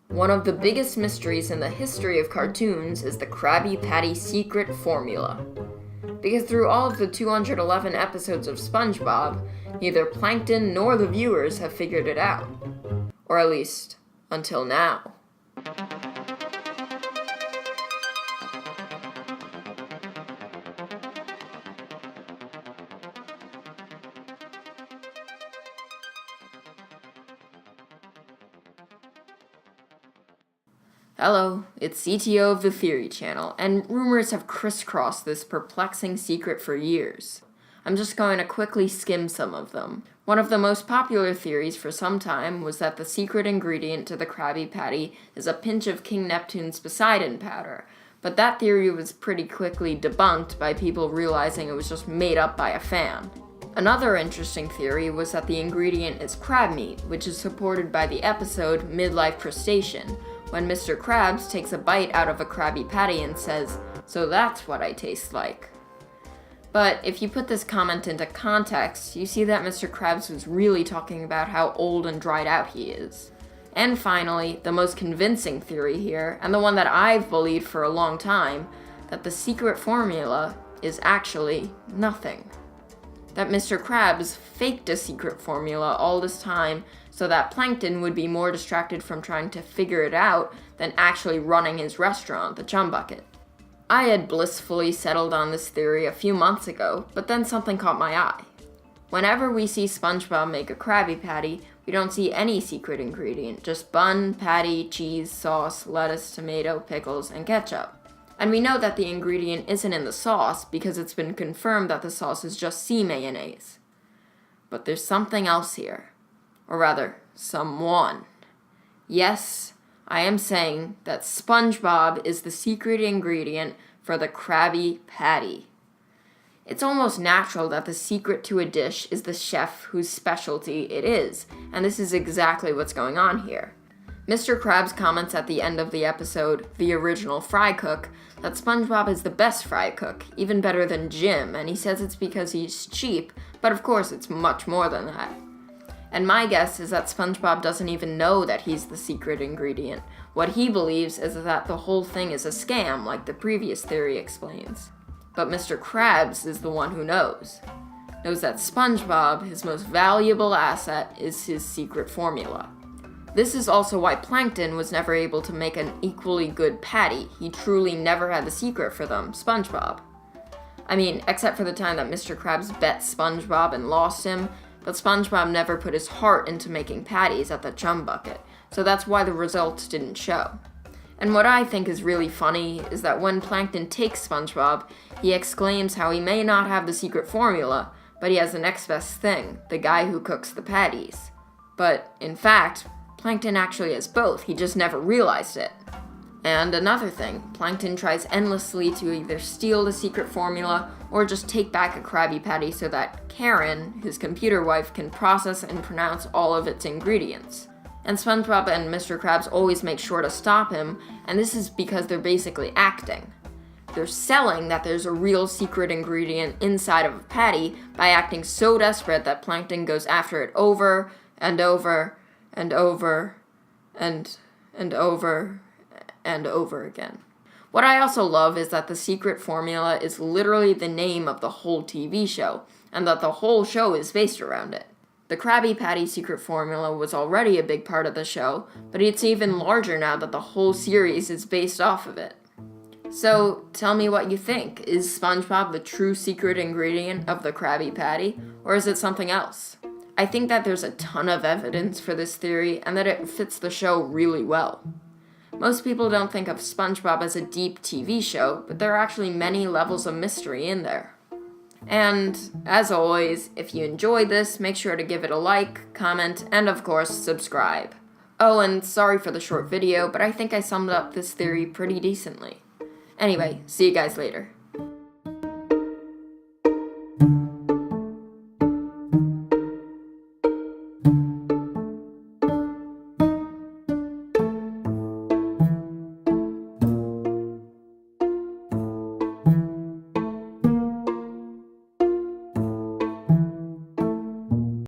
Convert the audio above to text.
One of the biggest mysteries in the history of cartoons is the Krabby Patty secret formula. Because through all of the 211 episodes of Spongebob, neither Plankton nor the viewers have figured it out. Or at least, until now. Hello, it's CTO of the Theory Channel, and rumors have crisscrossed this perplexing secret for years. I'm just going to quickly skim some of them. One of the most popular theories for some time was that the secret ingredient to the Krabby Patty is a pinch of King Neptune's Poseidon powder, but that theory was pretty quickly debunked by people realizing it was just made up by a fan. Another interesting theory was that the ingredient is crab meat, which is supported by the episode Midlife Crustacean, when Mr. Krabs takes a bite out of a Krabby Patty and says, "So that's what I taste like." But if you put this comment into context, you see that Mr. Krabs was really talking about how old and dried out he is. And finally, the most convincing theory here, and the one that I've believed for a long time, that the secret formula is actually nothing. That Mr. Krabs faked a secret formula all this time so that Plankton would be more distracted from trying to figure it out than actually running his restaurant, the Chum Bucket. I had blissfully settled on this theory a few months ago, but then something caught my eye. Whenever we see SpongeBob make a Krabby Patty, we don't see any secret ingredient, just bun, patty, cheese, sauce, lettuce, tomato, pickles, and ketchup. And we know that the ingredient isn't in the sauce because it's been confirmed that the sauce is just sea mayonnaise. But there's something else here. Or rather, someone. Yes, I am saying that SpongeBob is the secret ingredient for the Krabby Patty. It's almost natural that the secret to a dish is the chef whose specialty it is, and this is exactly what's going on here. Mr. Krabs comments at the end of the episode, The Original Fry Cook, that SpongeBob is the best fry cook, even better than Jim, and he says it's because he's cheap, but of course it's much more than that. And my guess is that SpongeBob doesn't even know that he's the secret ingredient. What he believes is that the whole thing is a scam, like the previous theory explains. But Mr. Krabs is the one who knows. Knows that SpongeBob, his most valuable asset, is his secret formula. This is also why Plankton was never able to make an equally good patty. He truly never had the secret for them, SpongeBob. I mean, except for the time that Mr. Krabs bet SpongeBob and lost him, but SpongeBob never put his heart into making patties at the Chum Bucket, so that's why the results didn't show. And what I think is really funny is that when Plankton takes SpongeBob, he exclaims how he may not have the secret formula, but he has the next best thing, the guy who cooks the patties. But, in fact, Plankton actually has both, he just never realized it. And another thing, Plankton tries endlessly to either steal the secret formula or just take back a Krabby Patty so that Karen, his computer wife, can process and pronounce all of its ingredients. And SpongeBob and Mr. Krabs always make sure to stop him, and this is because they're basically acting. They're selling that there's a real secret ingredient inside of a patty by acting so desperate that Plankton goes after it over and over and over and over and over again. What I also love is that the secret formula is literally the name of the whole TV show, and that the whole show is based around it. The Krabby Patty secret formula was already a big part of the show, but it's even larger now that the whole series is based off of it. So, tell me what you think. Is SpongeBob the true secret ingredient of the Krabby Patty, or is it something else? I think that there's a ton of evidence for this theory, and that it fits the show really well. Most people don't think of SpongeBob as a deep TV show, but there are actually many levels of mystery in there. And, as always, if you enjoyed this, make sure to give it a like, comment, and of course, subscribe. Oh, and sorry for the short video, but I think I summed up this theory pretty decently. Anyway, see you guys later.